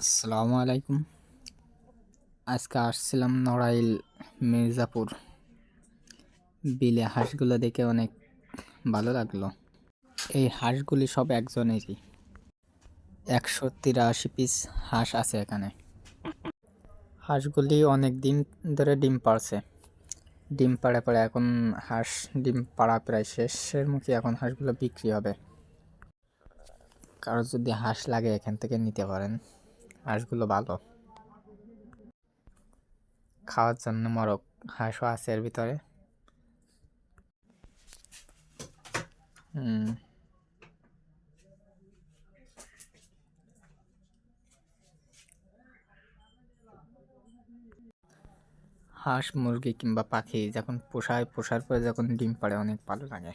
আসসালামু আলাইকুম। আজকে আসছিলাম নড়াইল মির্জাপুর বিলে, হাঁসগুলো দেখে অনেক ভালো লাগলো। এই হাঁসগুলি সব একজনেরই। 183 পিস হাঁস আছে এখানে। হাঁসগুলি অনেক দিন ধরে ডিম পাড়ছে। ডিম পাড়ে পরে এখন হাঁস ডিম পাড়া প্রায় শেষের মুখে। এখন হাঁসগুলো বিক্রি হবে। কারো যদি হাঁস লাগে এখান থেকে নিতে পারেন। হাঁসগুলো ভালো, খাওয়ার জন্য মরক হাঁসও আছে এর ভিতরে। হুম, হাঁস মুরগি কিংবা পাখি যখন পোষার পরে যখন ডিম পাড়ে অনেক ভালো লাগে।